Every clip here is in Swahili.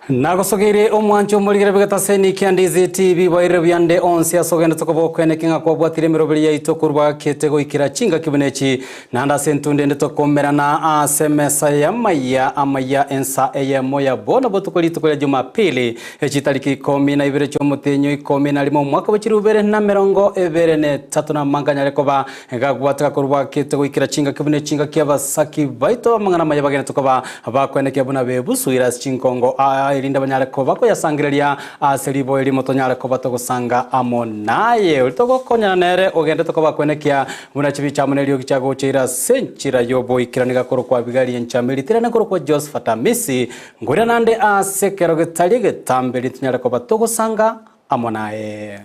Nagosogere omwancho muligere begata Ndizi TV baire byande onse asogenda tokobo kwenekinga kwa bwatire miroberi ya itokurwa ketego ikira chinga kibunechi nanda sentunde ndokomera na semesa ya Amayia Ensa Eyemo ya bona botukoli tukola Jumapili echitariki 12 cyomutenyo 11 mwaka w'ikirubere na 23 na manganya rekoba gagwataka kurwa ketego ikira chinga kibune chinga kyabasaki baito mangana maya bagenda tokoba bakweneke buna bebusuira chinkongo irinda banyare koba ko yasangiriria aseribo iri motonyare koba to gusanga amonaye ulitogo konya nere ogende to koba kwenekia buna chibi cha munelio gichago chira senchira yobo ikiraniga koro kwa bigari enchamiri tirane koro kwa Josephat Amisi ngura nande asekero getali getambeli tinyare koba to gusanga amonaye.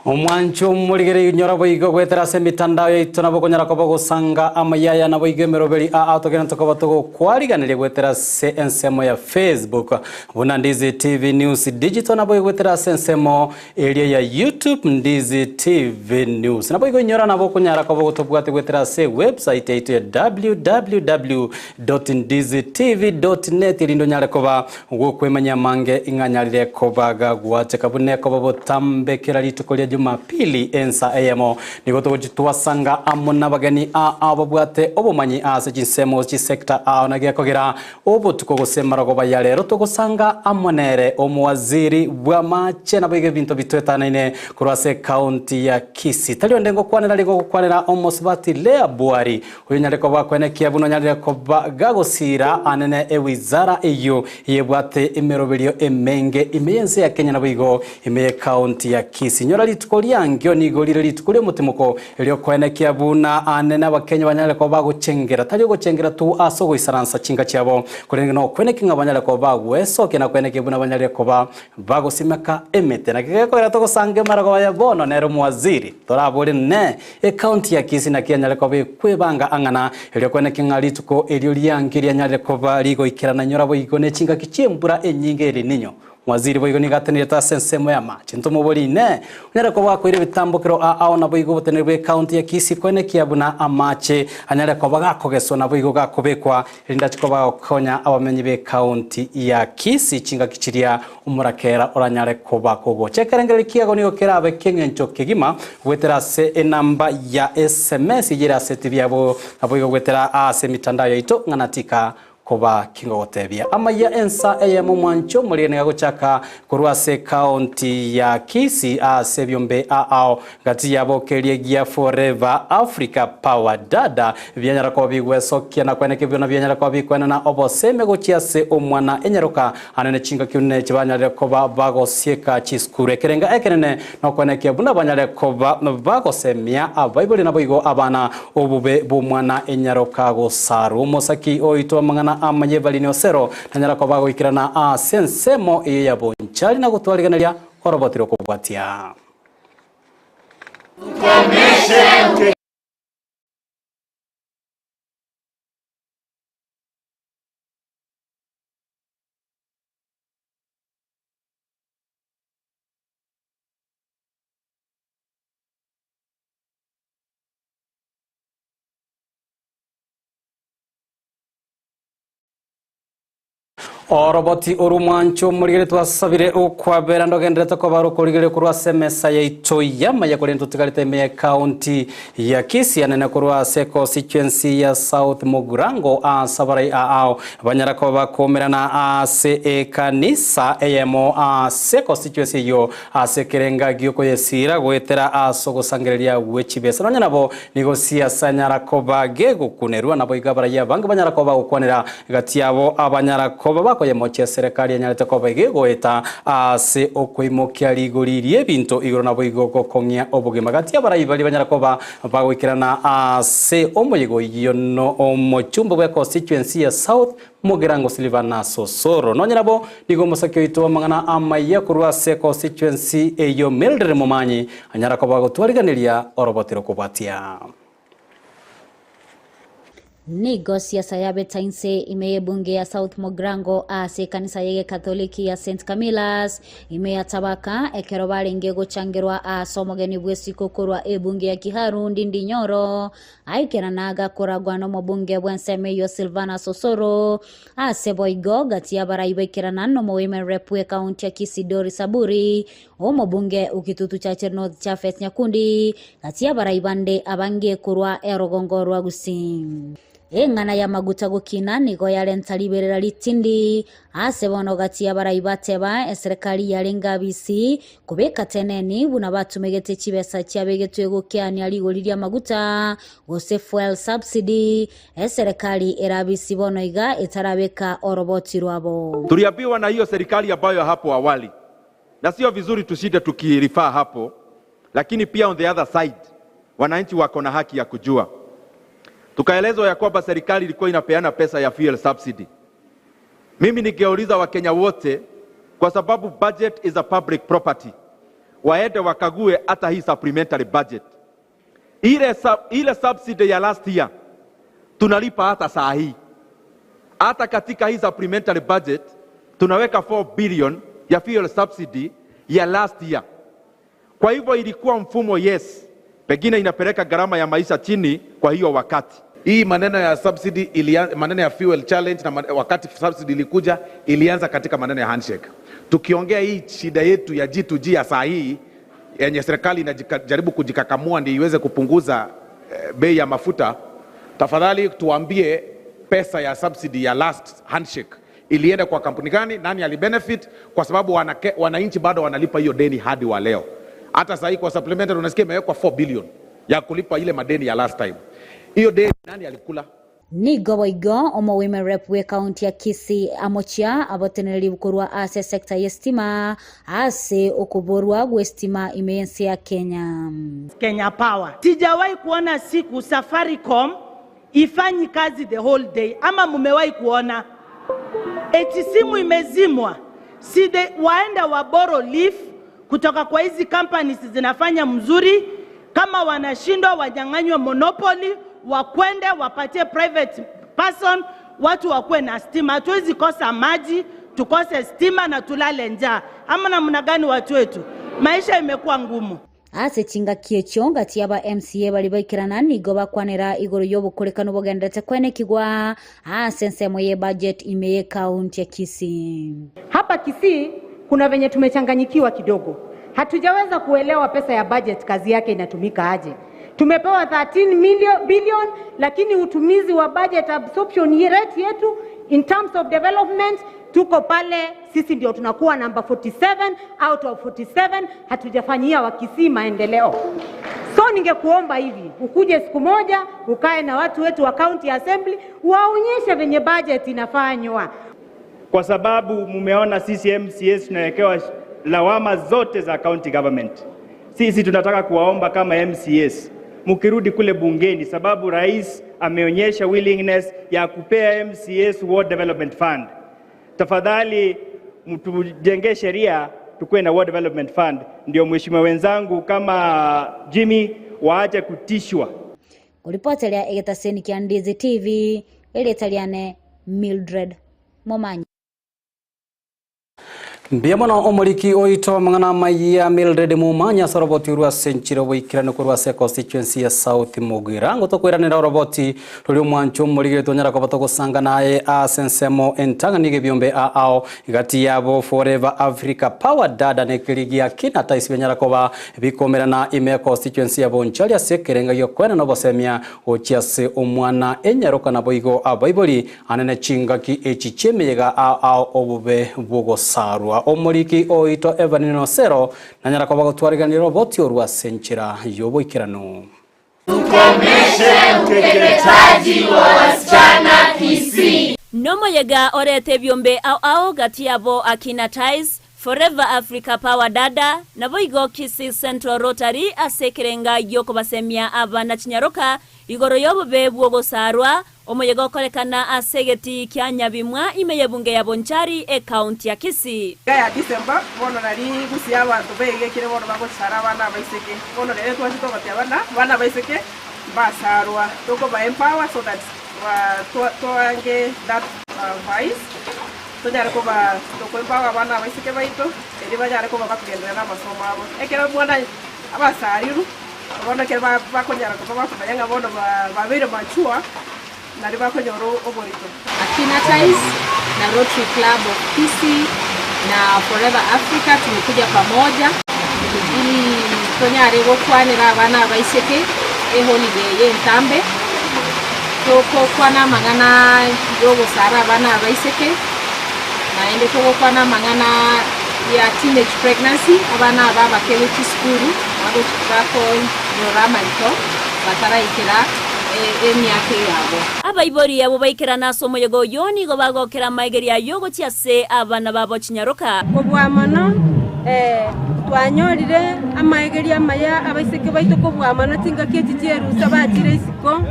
Omwancho muligere nyora boigo gwetera se mitandao yaito nabo konyara kobo gusanga Amayia nabo igemeroberi atogena tokoba togo kwariganire gwetera se ensemo ya Facebook buna Ndizi TV News digital nabo gwetera se ensemo area ya YouTube Ndizi TV News nabo nyora nabo konyara kobo gutobwate gwetera se website yaito ya www.ndizitv.net irindo nyare koba gwokwemanya mange inganyarire kobaga gwate kabune kobo botambekera litukolia Jumapili Ensa Eyemo nigoto twasanga amona bagani ababwate obumanyi ase jinsemo chi sector nagiye kogera obo tukogosema go bayalero tugosanga amonere omuwaziri bwa mache nabige bintu bitwetanine kurase county ya Kisii talio ndengo kwanera ligo kwanera omosbati lea buari unyare ko bakwenekia buno nyare ko gagosira anene ewizara iyo yebwate emeroberio emenge imeyense ya Kenya nabigo imeye county ya Kisii nyora litukolia ngyo nigolire litukolia mutimuko elio kwenekia buna anene abakenya banyare ko bagucengera talio gucengera tu asogo isaransa chinga cyabo kurenge no kwenekinga banyare ko bagwesoke na kwenekia buna banyare ko bagusimeka emete na kigeko era togosange marago ya bono nero muwaziri torabore ne county ya Kisii na Kenya ko kwebanga angana elio kwenekinga lituko elio liangiria nyare ko baligo ikirana nyora bo igone chinga kichembura enyingeri ninyo waziri boigo nigatenire ta sensemo ya machi ntumubori ne unyara ko bakwire bitambukiro aona boigo botenere county ya Kisii kwenekia buna amache anyara ko bagakogeso na boigo gakobekwa rinda ko bakonya abamenyi be county ya Kisii chinga kichiria umurakera oranyare ko bakogo chekerengere kiago niyo kerabe kengencho kigima wetera se enamba ya SMS ijira setibya bo aboigo wetera ase mitandao yaito nganatika koba kingotebia Amayia Ensa Eyemo mwancho mulene gagochaka kurwase county ya Kisii ase byombe gati yabo keliegia forever Africa power dada byanyara ko bigwesokia na kweneke byona byanyara ko bikwana na oboseme gochiase omwana enyaroka anene chinga kyune kibanyara ko bagosieka chiskure kerenga ekenene no kweneke buna banyara ko bagosemia abaibole na boigo abana obube bomwana enyaroka go saru mosaki oito mangana Amanye valinyo sero nanyara ko bagoikirana sensemo ya bonchari na gutwariganira orobotiro kubwatia Oroboti urumwancho muligere twasabire ukwabera ndogendere to baro kuligere kurwa semesa yaito Yamaya kurento tukalite me county ya Kisii anene kurwa se constituency ya South Mugurango sabarai banyara ko bakomerana se kanisa Eyemo se constituency yo se kerenga gyoko yesira gwetera sogosangereria wechibesa nanya nabo nigosia sanyara ko bagego kunerwa nabo igabara ya banga banyara ko bagukwanira gati yabo abanyara ko yemoche serikali nyarete ko bagego eta se okwimokia ligoririe binto igoro nabo igoko kongya obugema gati abarayi bali banyara ko bagwikirana se omoyigo yono omochumbo bwa constituency ya South Mugirango Silvana Sosoro nonyarabo nigo musakyo ito mangana Amayia kurwa se constituency eyo meldere momanyi anyara ko bagotwariganiria orobotiro kubatia Nigo siasa ya betainse imeye bunge ya South Mogrango ase kanisa yege Katoliki ya St. Camillus imeya tabaka ekerobale ngego changirwa asomogeni bwesiko kurwa ebunge ya Kiharu Ndindi Nyoro aikeranaga kuragwano mu bunge bwensemeyo Silvana Sosoro ase boigo gati ya baraibekerana no mu women rep we county ya Kisii Dori Saburi omo bunge ukitutu cha North cha Feth Nyakundi gati ya baraibande abange kurwa erogongorwa Gusii engana ya maguta gukina nigo yalentaliberera litindi ase bono gati ya baraibateba serikali ya Lengabisi kubeka teneni buna batumegete kibesa cyabegetwe gukyani aligoliria maguta gose fuel subsidy serikali erabisi bono iga etarabeka oroboti rwabo. Tuliambiwa na hiyo serikali ambayo hapo awali, na sio vizuri tushinde tukirifaa hapo, lakini pia on the other side wananchi wako na haki ya kujua. Tukaelezwa ya kwamba serikali ilikuwa inapeana pesa ya fuel subsidy. Mimi ningeuliza Wakenya wote, kwa sababu budget is a public property, waende wakague hata hii supplementary budget. Ile subsidy ya last year tunalipa hata saa hii. Hata katika hii supplementary budget tunaweka 4 billion ya fuel subsidy ya last year. Kwa hivyo ilikuwa mfumo yes, pengine inapeleka gharama ya maisha chini kwa hiyo wakati. Hii maneno ya subsidy maneno ya fuel challenge na wakati subsidy ilikuja ilianza katika maneno ya handshake. Tukiongea hii shida yetu ya G2G ya saa hii yenye serikali inajaribu kujikakamua ndio iweze kupunguza bei ya mafuta, tafadhali tuambie pesa ya subsidy ya last handshake ilienda kwa kampuni gani, nani alibenefit, kwa sababu wananchi bado wanalipa hiyo deni hadi wa leo. Hata sasa kwa supplementary unasikia imewekwa 4 billion ya kulipa ile madeni ya last time. Hiyo deni nani alikula? Nigo boigo omo women rep we county ya Kisii amochia aboteneri bukorwa ase sekta yestima ase okuborwa gwestima imensi ya Kenya Power. Sijawahi kuona siku Safaricom ifanyi kazi the whole day, ama mumewahi kuona eti simu imezimwa side waenda wa borrow leaf kutoka kwa hizi companies zinafanya mzuri, kama wanashindwa wajanganywe monopoly, wakwende wapatie private person, watu wakuwe na stima. Hatuwezi kosa maji, tukose stima na tulale njaa. Ama namna gani watu wetu? Maisha imekuwa ngumu. Ase chinga kiechonga tiaba MCA bali baikirana nigo bakwanera igoro yobukorekano bogendete kwene kigwa nsemo ye budget imeye county ya Kisii. Hapa Kisii kuna venye tumechanganyikiwa kidogo. Hatujaweza kuelewa pesa ya budget kazi yake inatumika aje. Tumepewa 13 billion lakini utumizi wa budget absorption rate yetu in terms of development tuko pale, sisi ndio tunakuwa number 47 out of 47, hatujafanyia Wakisii maendeleo. So ningekuomba hivi, ukuje siku moja ukae na watu wetu wa county assembly waonyeshe venye budget inafanywa, kwa sababu mumeona sisi MCS tunawekewa lawama zote za county government. Sisi tunataka kuwaomba kama MCS mukirudi kule bungeni, sababu rais ameonyesha willingness ya kupea MCS Ward Development Fund. Tafadhali mtujenge sheria tukue na Ward Development Fund, ndio mheshimiwa wenzangu kama Jimmy waache kutishwa. Ulipotelea egetaseni kia Ndizi TV ile Italiane Mildred Momanyi. Mbiamono omoriki oito mangana Amayia Mildred Mumanya soroboti urwa senchiro boikirano kurwa se constituency ya South Mogira ngotokwiranira roboti ruri mwancho murigire tonyara kobato gusanga naye asensemo entanganige byombe ao igati yabo Forever Africa Power Dada nekirigia kina taisi benyara koba bikomerana ime constituency ya bonchalia sekerenga yokwena no bosemia ochiase omwana enyaroka na boigo abaiboli anene chingaki echichemeyega ao obube bogosarwa omoriki oito Evanino Sero na nyara kwa gutwariganira roboti orwa senchira yobo ikirano. Tukomeshe ukeketaji wa wasichana Kisii. Nomo yega orete byombe ao gati yabo akina ties Forever Africa Power Dada na boigo Kisii Central Rotary asekerenga yoko basemia abana chinyaroka igoro yobo bebu ogosarwa omoyego kolekana asegeti kya Nyabimwa imeye bunge ya Bonchari county ya Kisii. Ya December bono nari Gusii abantu bege kire bono bagosara bana baiseke bono rero twashito batia bana baiseke basarwa toko ba empower so that toange that vice tonyare kuba tokwembaga bana baisike baito eri banyare kuba bakugendera n'amasomo abo ekero mwana abasariru abona ke bakonyara kuba bakumanya bono babere machua nari bakonyoro oborito Akina Ties na Rotary Club of Kisii na Forever Africa tumekuja pamoja ili tonyare gukwanira abana baisike holiday yentambe toko kwana mangana kidogo sara abana baisike naende toko kwana mangana ya teenage pregnancy abana baba keleti skuru wado chako norama ito bataraikira emyaka yabo abaibori yabo baikira naso moyego yoni go bagokera maigeria yogo chiase abana babo chinyaroka kobwa mono twanyorire amaigeria maya abaiseke baito kobwa mono tinga ketijerusa bajire isiko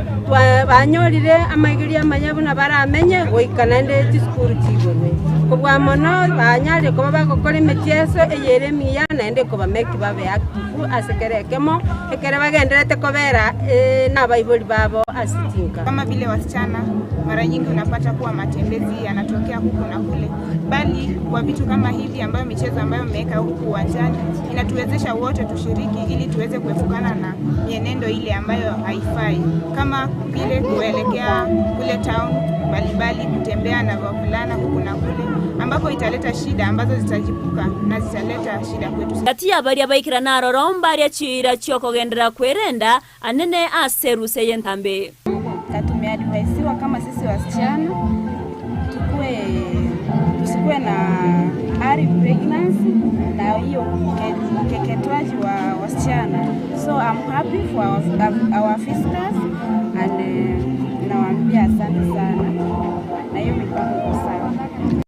banyorire amaigeria maya buna baramenye goikana nde skuru tigorwe kobwa mono banyare ko bagokora imetieso eyeremia naende ko bameki babe active asekerekemo ekere bagenderete kobera nabaibori babo asitinga kama vile wasichana mara nyingi unapata kuwa matembezi yanatokea huku na kule, bali kwa vitu kama hivi ambayo michezo ambayo mmeweka huku uwanjani inatuwezesha wote tushiriki ili tuweze kuepukana na mienendo ile ambayo haifai, kama vile kuelekea kule town mbalimbali, kutembea na wavulana huku na kule, ambapo italeta shida ambazo zitajipuka na zitaleta shida kwetu. Kati ya bari abaikira na roromba ya chira choko gendera kwerenda anene aseruse yentambe. Tumeadvaisiwa kama sisi wasichana tusikuwe na early pregnancy na hiyo keketwaji wa wasichana. So I'm happy for our visitors and nawaambia asante sana na hiyo mipango sawa.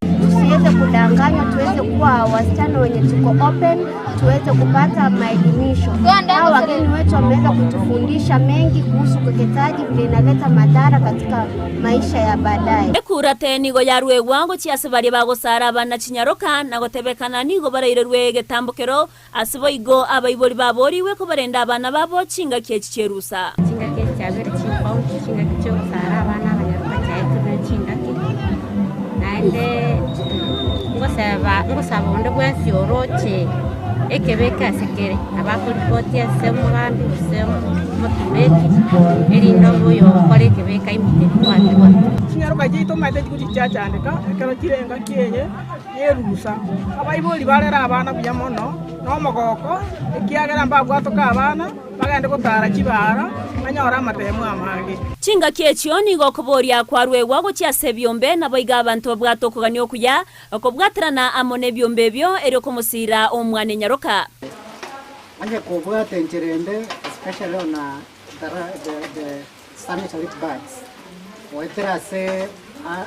Tusiweze kudanganywa, tuweze kuwa wasichana wenye tuko open, tuweze kupata maelimisho. Hao wageni wetu wameweza kutufundisha mengi kuhusu ukeketaji, vile inaleta madhara katika maisha ya baadaye. Ekurate nigo yarwe wango chiase bari bagosara abana chinyaroka na gotebekana nigo barairerwe getambokero asibo igo abaibori baboriwe ko barenda abana babo chinga kyechicherusa. Chinga kyechiabere chimpa chinga kyechiosara abana abanyaruka cyaitwe chinga ki. Naende ngosaba onde bwasi oroche ekebeka sekere abakoripoti asemurandi usemo motubeti erindobo yo kore kebeka imite kwatwa chinyaruka jito mate kuchichachandika ekero kirenga kieye yerusa abaibori barera abana buyamono no mogoko ekiagera mbagwatoka abana bagende gutara kibara manyora amatemu amage chinga kyechioni gokoboria kwarwe wago chiase byombe na boiga abantu bwatokoganyo kuya okobwatrana amone byombe byo ero komusira omwane nyaroka anje kobwate ncherende especially on the sanitary bags wetera se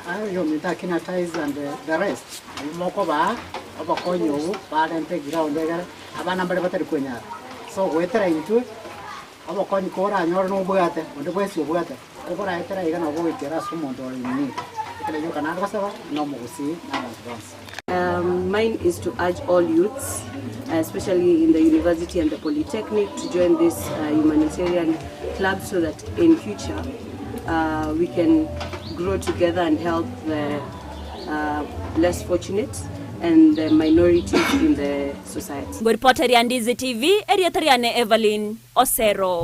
ayo mitakina ties and the rest moko ba abakonyo barente ground egara abana mbere batari kunyara so wetera into abakonyo kora nyoro no bwate onde bwesi bwate okora etera igana bo itera sumondo ni ekele yo kana basaba no mo Gusii na advance. Mine is to urge all youths, especially in the university and the polytechnic, to join this humanitarian club so that in future we can grow together and help the less fortunate and the minorities in the society. Reporter ya Ndizi TV, Eriatariane Evelyn Osero.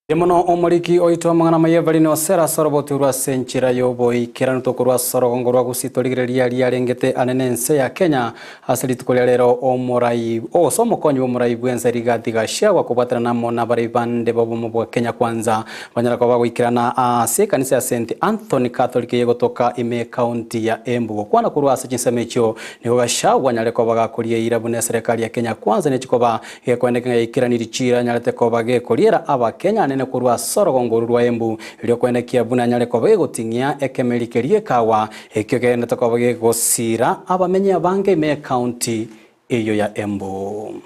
Yemono omoriki oitwa mangana mayevalini osera soroboti rwa senchira yoboi kiranu tokorwa sorogongo rwa Gusii torigereria riarengete anene Ensa ya Kenya asiri tukolia lero omorai somokonyi omorai bwenza rigati gashagwa kubatana namo na bari bande bobomo bwa Kenya kwanza banyara kwa gwikirana kanisa ya St Anthony Catholic yegotoka Eyemo County ya Embu kwana kurwa sechinsemecho nigo gashagwa nyare kwa bagakuria irabune serikali ya Kenya kwanza nechikoba yekwendeka ikiraniri chira nyarete kwa bage kuriera aba Kenya nene kurwa sorogongo rwa Embu ilio kwendekia buna nyare kwa bage gutingia ekemerikerie kawa ekyo genda to kwa bage gosira abamenye abange Eyemo County iyo ya Embu.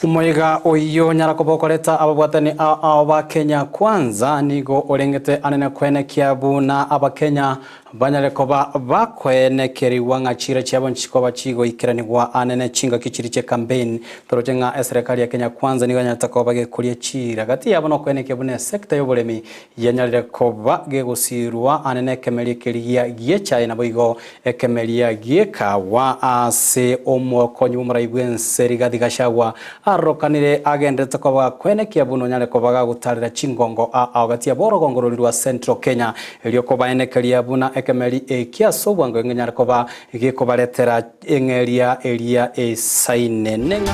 Umuiga uyo nyarakobokoreta ababwatani aba Kenya kwanza nigo orengete anene kwenekia buna abakenya banyarekoba bakwenekeriwa ng'achira chiabo nchikoba chigo ikiranigwa anene chinga kichiri che campaign torojenga serikali ya Kenya kwanza nigo nyatakoba gekuria chira gati yabo no kwenekia bune sekta y'oburemi yanyarekoba gegusirwa anene kemerikeria giecha na boigo ekemeria giekawa ase omokonyi umuraibwense Rigathi Gachagua arokanire agendete koba kwenekia buno nyarekoba gutarira chingongo agati aborogongo rwa Central Kenya elio koba enekeria buna ekemeri ekiaso bwango ngenyarekoba igikobaretera engeria elia esaine nenga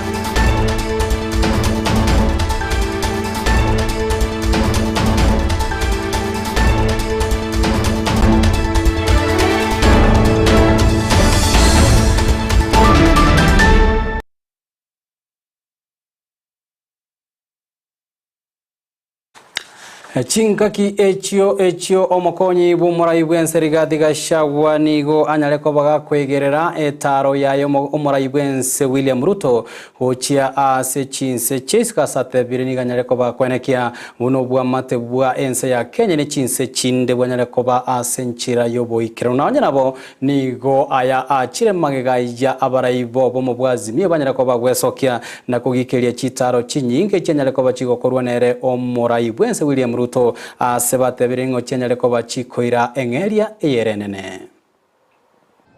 Chinkaki echio omokonyi bumuraibwense Rigathi Gachagua nigo anyarekobaga kwegerera etaro yayo omuraibwense William Ruto ochia ase chinse cheska satebiri ni ganyarekoba kwenekia buno bwa mate bwa Ensa ya Kenya ni chinse chinde bwanyarekoba ase nchira yoboikira na nabo nigo aya achire magega ya abaraibo bomo bwazimie banyarekoba gwesokia na kugikeria chitaro chinyinge chenyarekoba chigokorwa nere omuraibwense William Ruto asebate biringo chenyarekoba chikoira engeria eyerenene.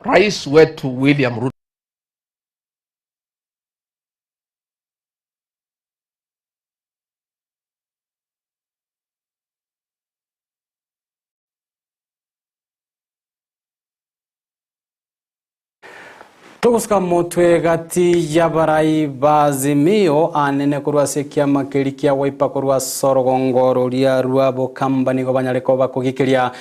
Rais wetu William Ruto Tuguska motwe gati yabarai bazimio anene kurwa sekia makirikia waipa kurwa sorogongoro ria ruabo kambani gobanyarekoba kugikiria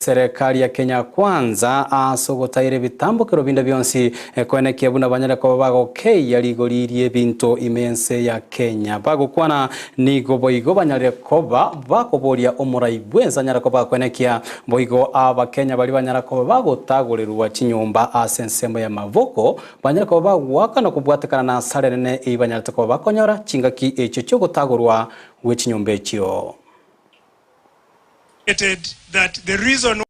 serikali ya Kenya kwanza asogotaire bitambo kirobinda byonsi kwenekia buna banyarekoba bago yarigoririe binto imense ya Kenya bago kwana nigo boigo banyarekoba bakoboria omuraibwenza nyarekoba kwenekia boigo aba Kenya bali banyarekoba bago tagolerwa chinyumba asensembo ya mavoko banyarekoba wakana kubwatekana na sarene ibanyarekoba bakonyora chingaki echo cyo gutagurwa wechinyumba echyo that the reason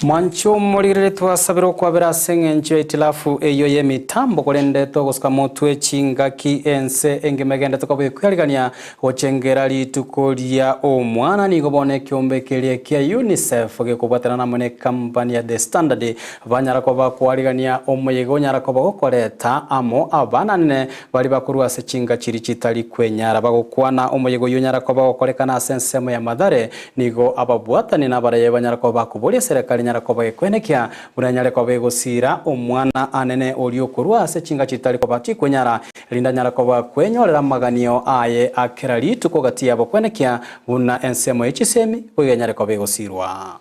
Mancho morire twasabiro kwa bera sengencho itilafu eyo yemitambo kolende togoska motwe chingaki ense engemegenda tokobe kwirigania ochengera litukolia omwana nigobone kyombe kelie kia UNICEF gekubwatana na mone kampani ya The Standard banyarakoba kwirigania omuyego nyarakoba gokoreta amo abana ne bali bakurwa se chinga chiri chitali kwenyara bagokwana omuyego yonyarakoba gokorekana sensemo ya madare nigo ababwatani na baraye banyarakoba kubolia serikali nyarakoba ekwenekia bunanyarekoba egosira omwana anene oliokurwa ase chinga chitali koba chikwenyara linda nyarakoba kwenyorera maganio aye akera lituko gati yabo kwenekia buna ensemo echisemi bwe nyarekoba egosirwa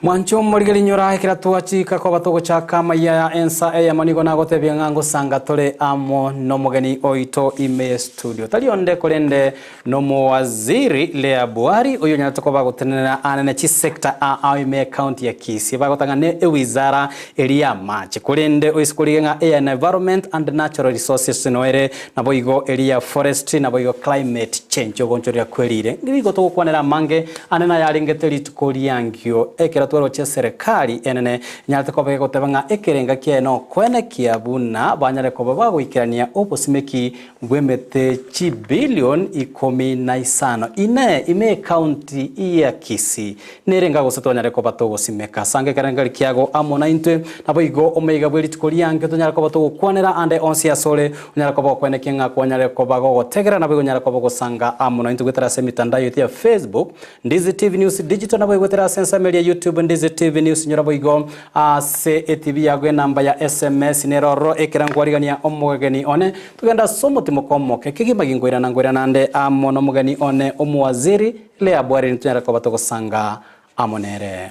Mwancho morigeli nyora hekira tuachika kwa batogo chaka Amayia ya Ensa Eyemo nigo nagotebia ngango sanga tole amo nomogeni oito ime studio talionde kolende nomo waziri Lea Buhari uyo nyatoko bagotenera anene chi sector Eyemo county ya Kisii bagotangane wizara elia machi kolende oiskoligenga air and environment and natural resources noere naboigo elia forestry naboigo climate change ogonchoria kwelire ngigo tokwanera mange anena yaringeteri tukoliangio ekera twero che serikali enene nyate kobe gotebanga ekerenga kieno kwene kiabuna banyare kobe bagwikirania obusimeki bwemete chi billion 15 ime county ya Kisii nerenga gosatonyare koba togosimeka sange karangali kiago amona intwe nabo igo omeiga bwelitiko yange tonyare koba togokwanera ande onsi asole nyare koba kwene kinga kwanyare koba gotegera nabo nyare koba gosanga amona intwe gwetera semitandao ya Facebook Ndizi TV News Digital nabo gwetera sensa media YouTube Ndizi TV News nyarabo igo se TV yagwe namba ya SMS neroro ekirangwarigania omugeni one tugenda somo timokomoke kigimagingwira nangwira nande amono mugeni one omuwaziri le abwari ntnyara ko batogosanga amonere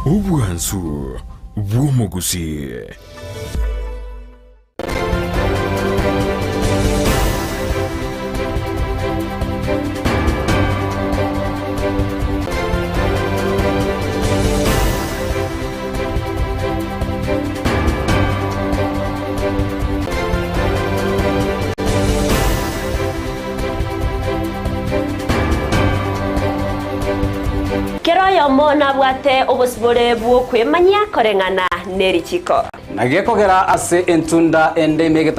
Ubwansu Gusii. Eyemo nabwate obusibore bwo kwemanya korengana nerichiko nagekogera ase entunda ende